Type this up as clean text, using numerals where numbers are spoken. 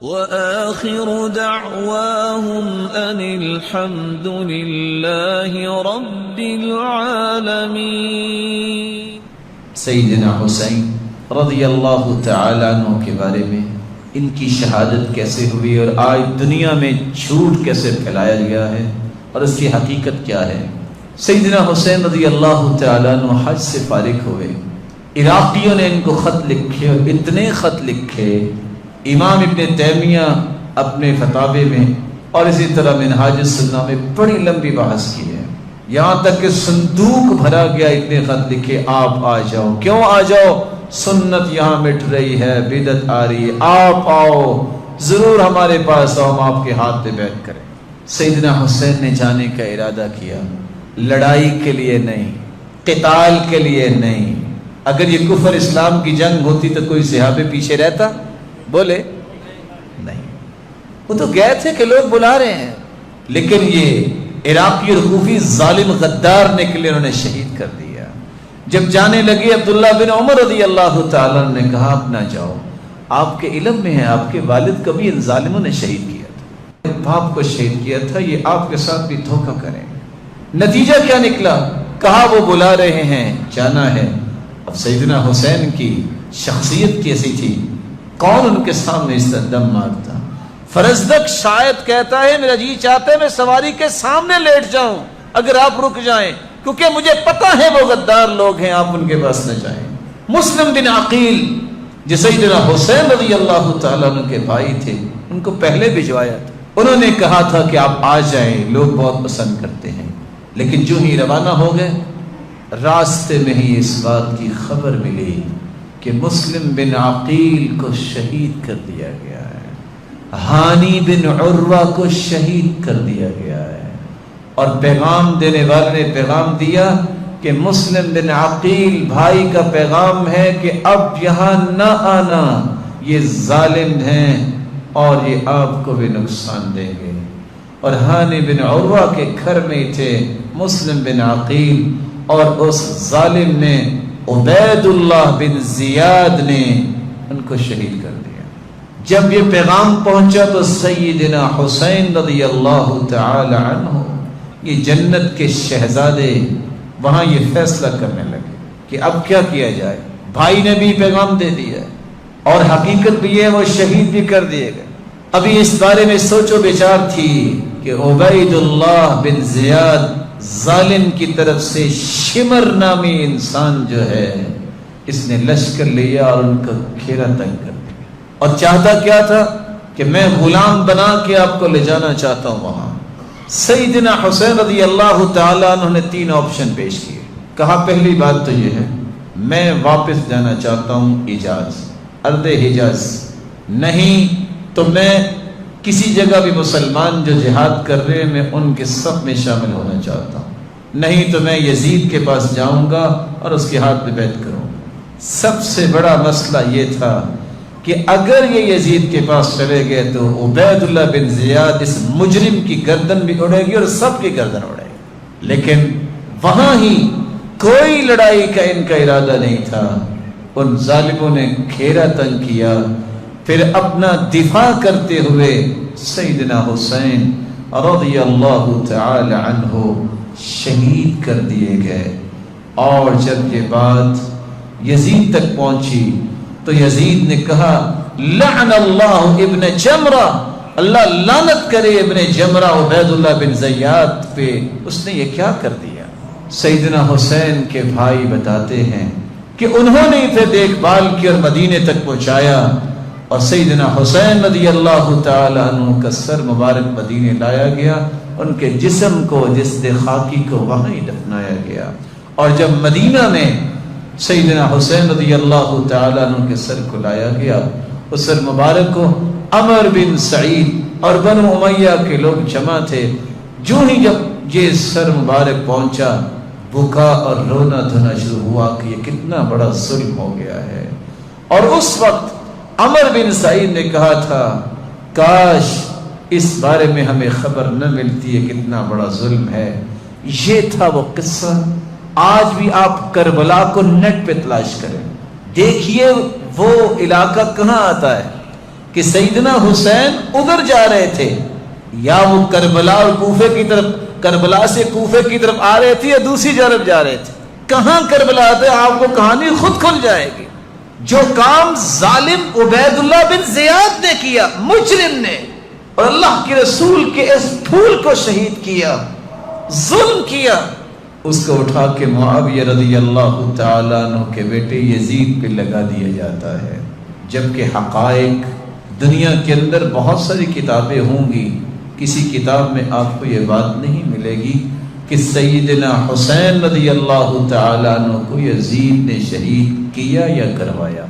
وآخر دعواهم أن الحمد لله رب العالمين۔ سیدنا حسین رضی اللہ تعالیٰ عنہ کے بارے میں ان کی شہادت کیسے ہوئی اور آج دنیا میں جھوٹ کیسے پھیلایا گیا ہے اور اس کی حقیقت کیا ہے۔ سیدنا حسین رضی اللہ تعالیٰ عنہ حج سے فارغ ہوئے، عراقیوں نے ان کو خط لکھے اور اتنے خط لکھے، امام ابن تیمیہ اپنے فتاوی میں اور اسی طرح منہاج السنہ میں بڑی لمبی بحث کی ہے، یہاں تک کہ صندوق بھرا گیا، اتنے خط لکھے آپ آ جاؤ، کیوں آ جاؤ، سنت یہاں مٹ رہی ہے، بدعت آ رہی ہے، آپ آؤ، ضرور ہمارے پاس آؤ، ہم آپ کے ہاتھ پہ بیٹھ کریں۔ سیدنا حسین نے جانے کا ارادہ کیا، لڑائی کے لیے نہیں، قتال کے لیے نہیں۔ اگر یہ کفر اسلام کی جنگ ہوتی تو کوئی صحابہ پیچھے رہتا؟ بولے نہیں، وہ تو گئے تھے کہ لوگ بلا رہے ہیں، لیکن یہ عراقی اور کوفی ظالم غدار نکلے، انہوں نے شہید کر دیا۔ جب جانے لگے عبداللہ بن عمر رضی اللہ تعالیٰ نے کہا آپ نہ جاؤ، آپ کے علم میں ہے آپ کے والد کو بھی ان ظالموں نے شہید کیا تھا، باپ کو شہید کیا تھا، یہ آپ کے ساتھ بھی دھوکہ کریں۔ نتیجہ کیا نکلا؟ کہا وہ بلا رہے ہیں، جانا ہے۔ اب سیدنا حسین کی شخصیت کیسی تھی، کون ان کے سامنے اس طرح دم مارتا؟ فرزدق شاید کہتا ہے میرا جی چاہتا ہے میں سواری کے سامنے لیٹ جاؤں اگر آپ رک جائیں، کیونکہ مجھے پتا ہے وہ غدار لوگ ہیں، آپ ان کے پاس نہ جائیں۔ مسلم بن عقیل جو سیدنا حسین رضی اللہ تعالیٰ عنہ کے بھائی تھے، ان کو پہلے بھجوایا تھا، انہوں نے کہا تھا کہ آپ آ جائیں، لوگ بہت پسند کرتے ہیں، لیکن جو ہی روانہ ہو گئے راستے میں ہی اس بات کی خبر ملی کہ مسلم بن عقیل کو شہید کر دیا گیا ہے، ہانی بن عروہ کو شہید کر دیا گیا ہے، اور پیغام دینے والے نے پیغام دیا کہ مسلم بن عقیل بھائی کا پیغام ہے کہ اب یہاں نہ آنا، یہ ظالم ہیں اور یہ آپ کو بھی نقصان دیں گے۔ اور ہانی بن عروہ کے گھر میں تھے مسلم بن عقیل، اور اس ظالم نے عبید اللہ بن زیاد نے ان کو شہید کر دیا۔ جب یہ پیغام پہنچا تو سیدنا حسین رضی اللہ تعالی عنہ یہ جنت کے شہزادے وہاں یہ فیصلہ کرنے لگے کہ اب کیا کیا جائے۔ بھائی نے بھی پیغام دے دیا اور حقیقت بھی ہے وہ شہید بھی کر دیے گئے۔ ابھی اس بارے میں سوچ و بچار تھی کہ عبید اللہ بن زیاد ظالم کی طرف سے شمر نامی انسان جو ہے اس نے لشکر لیا اور ان کا گھیرا تنگ کر دیا، اور چاہتا کیا تھا کہ میں غلام بنا کے آپ کو لے جانا چاہتا ہوں وہاں۔ سیدنا حسین رضی اللہ تعالیٰ عنہ نے 3 آپشن پیش کیے۔ کہا پہلی بات تو یہ ہے میں واپس جانا چاہتا ہوں حجاز، ارض حجاز، نہیں تو میں کسی جگہ بھی مسلمان جو جہاد کر رہے ہیں میں ان کے صف میں شامل ہونا چاہتا ہوں، نہیں تو میں یزید کے پاس جاؤں گا اور اس کے ہاتھ پہ بیعت کروں گا۔ سب سے بڑا مسئلہ یہ تھا کہ اگر یہ یزید کے پاس چلے گئے تو عبید اللہ بن زیاد اس مجرم کی گردن بھی اڑے گی اور سب کی گردن اڑے گی، لیکن وہاں ہی کوئی لڑائی کا ان کا ارادہ نہیں تھا۔ ان ظالموں نے گھیرا تنگ کیا، پھر اپنا دفاع کرتے ہوئے سیدنا حسین رضی اللہ تعالی عنہ شہید کر دیے گئے۔ اور جب یہ بات یزید تک پہنچی تو یزید نے کہا لعن اللہ ابن جمرہ، اللہ لعنت کرے ابن جمرہ عبید اللہ بن زیاد پہ، اس نے یہ کیا کر دیا۔ سیدنا حسین کے بھائی بتاتے ہیں کہ انہوں نے اسے دیکھ بھال کی اور مدینے تک پہنچایا، اور سیدنا حسین رضی اللہ تعالی عنہ کا سر مبارک مدینے لایا گیا، ان کے جسم کو جسد خاکی کو وہاں ہی دفنایا گیا۔ اور جب مدینہ میں سیدنا حسین رضی اللہ تعالی عنہ کے سر کو لایا گیا، اس سر مبارک کو عمر بن سعید اور بنو امیہ کے لوگ جمع تھے، جو ہی جب یہ سر مبارک پہنچا بکا اور رونا دھونا شروع ہوا کہ یہ کتنا بڑا ظلم ہو گیا ہے۔ اور اس وقت عمر بن سعید نے کہا تھا کاش اس بارے میں ہمیں خبر نہ ملتی ہے، کتنا بڑا ظلم ہے۔ یہ تھا وہ قصہ۔ آج بھی آپ کربلا کو نیٹ پہ تلاش کریں، دیکھیے وہ علاقہ کہاں آتا ہے۔ کہ سیدنا حسین ادھر جا رہے تھے، یا وہ کربلا اور کوفے کی طرف، کربلا سے کوفے کی طرف آ رہے تھے یا دوسری جانب جا رہے تھے. کہاں کربلا تھے آپ کو کہانی خود کھل جائے گی. جو کام ظالم عبید اللہ بن زیاد نے کیا، مجرم نے، اور اللہ کے رسول کے اس پھول کو شہید کیا، ظلم کیا، اس کو اٹھا کے معاویہ رضی اللہ تعالیٰ عنہ کے بیٹے یزید پہ لگا دیا جاتا ہے. جبکہ حقائق دنیا کے اندر بہت ساری کتابیں ہوں گی، کسی کتاب میں آپ کو یہ بات نہیں ملے گی کہ سیدنا حسین رضی اللہ تعالیٰ عنہ کو یزید نے شہید کیا یا کروایا.